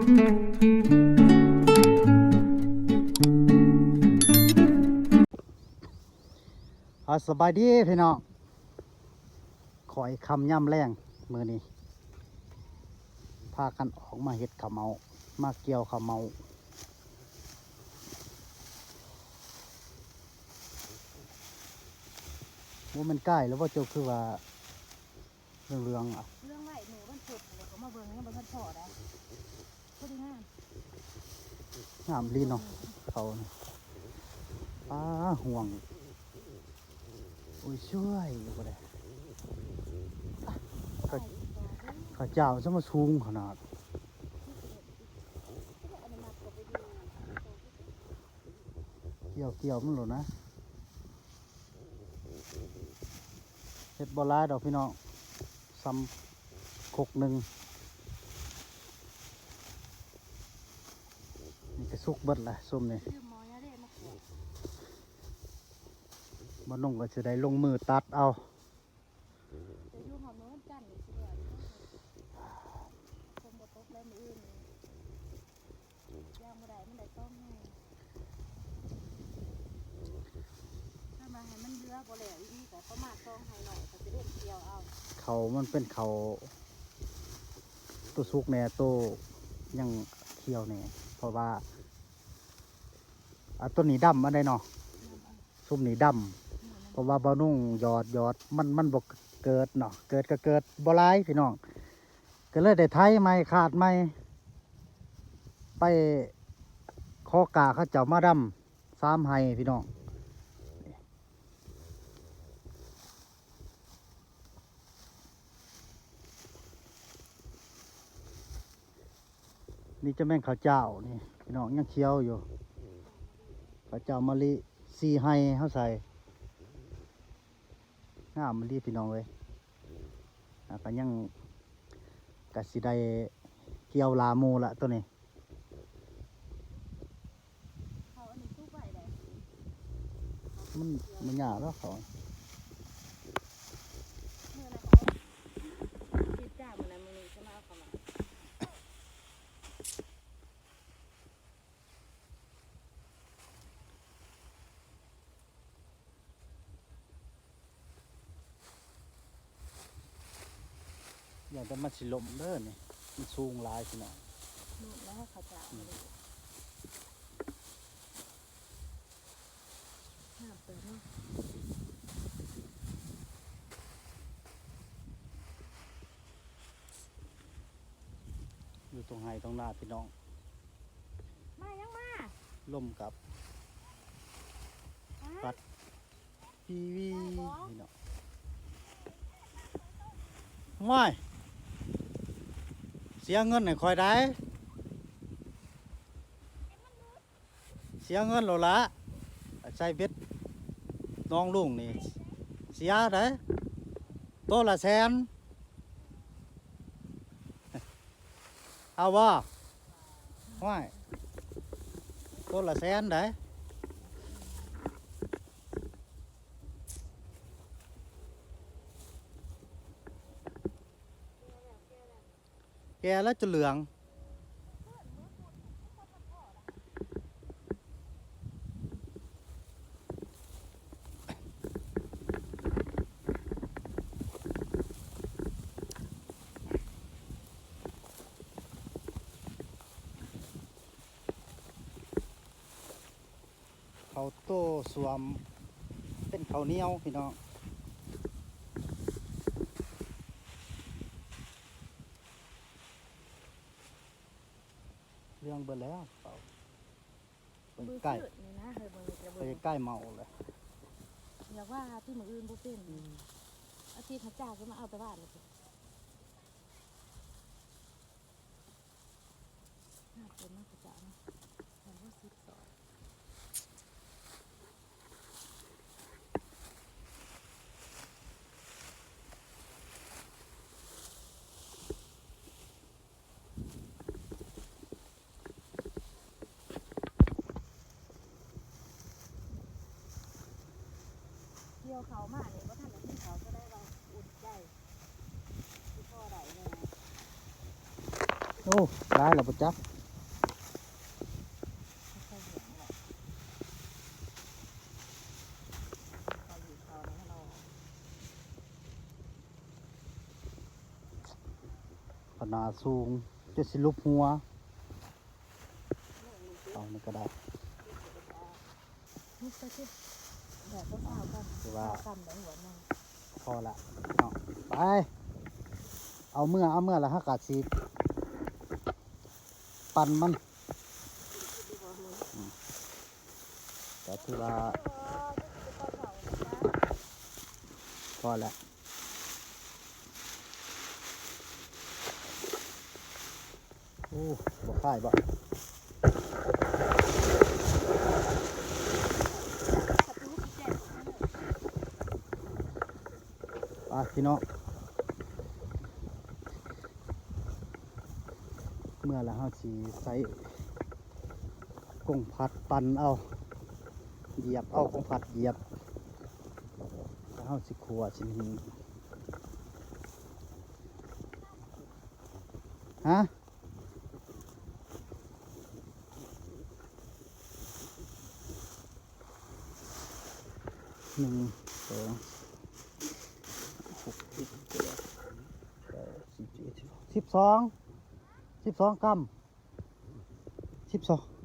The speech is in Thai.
สบายดีพี่น้องขอยคำย่ำแรงมือนี้พากันออกมาเห็ดข้าวเมามาเกี่ยวข้าวเมาว่ามันใกล้แล้วว่าเจ้าคือว่าเรื่องอ่ะเรื่องไหวหนูมันสุดเดี๋ยวเขามาเบิ่งเนี่ยมันพอได้พอดีงามลีเนาะเขาห่วงโอ้ยช่วยอยู่ก็ได้ข้าเจ้าจะมาสูงขนาดเกี่ยวมันหรอนะเห็ดบอลายดอกพี่น้องซ้ำคกหนึ่งนี่ก็สุกเบิดละส้มนี่บ่นุ่งก็จะได้ลงมือตัดเอาเขามันเป็นเขาตัวสุกแน่ตัวยังเคี่ยวแน่เพราะว่าต้นนี้ดำมันได้เนาะส้มนี้ดำเพราะว่าบ่นุ่งหยอดมันบกเกิดเนาะเกิดบ่ร้ายพี่น้องก็เลยได้ไถไม้ขาดไม้ไปขอกาเขาเจ้ามาดำ3 ไห้พี่น้องนี่จะแม่งข้าวเจ้านี่พี่น้องยังเคี้ยวอยู่ข้าวเจ้ามะลิ4 ไห้เขาใส่งามมะลิพี่น้องเลยก็ยังกะสิได้เกี่ยวลาโมละตัวนี้มันหยาบแล้วเขาอยากจะมาสิลมเด้อนี่มันสูงหลายพี่น้องแล้วเขาจะอยู่ตรงไห้ตรงหน้าพี่น้องมายังมาล่มกับปัดพีวีพี่น้องไม่เสียเงินให้คอยได้เสียเงินหรอละใส่เบ็ดน้องลุงนี่เสียได้ตัวละ100,000เอาบ่ไม่ตัวละ100,000ได้แกแล้วจะเหลืองเขาโตสวมเป็นเขาเหนียวพี่น้องเรื่องเบิดแล้วเขาใกล้ใกล้เมาเลยอยากว่าที่มืออื่นบุเป็นอาทิตย์เขาจ้าก็มาเอาแต่บ้านเลยน่าเป็นมากจ้านะแต่ว่าสิบสองเกี่ยวเขามาเนี่ยว่าท่านที่เขาก็ได้เราอุ่นใจที่พ่อได้เลยโอ้ได้แล้วปะจ๊ะ สูงจะสิลุบหัวเอานี่ก็ได้ นี่ก็ที่แบบก็ข้าวกัน คือว่า ข้าวกันได้หัวหนึ่ง พอละเนาะไปเอาเมื่อแล้วฮะกาดสีปั่นมันแต่ที่ว่าพอละโอ้บ่ค่ายบ่ไปพี่น้องเมื่อแล้วเฮาสิใส่กงพัดปั่นเอาเหยียบเอากงพัดเหยียบแล้วเฮาสิขัวสิหิงฮะ1 2 6 7 8 9 10 11 12 12กรัม12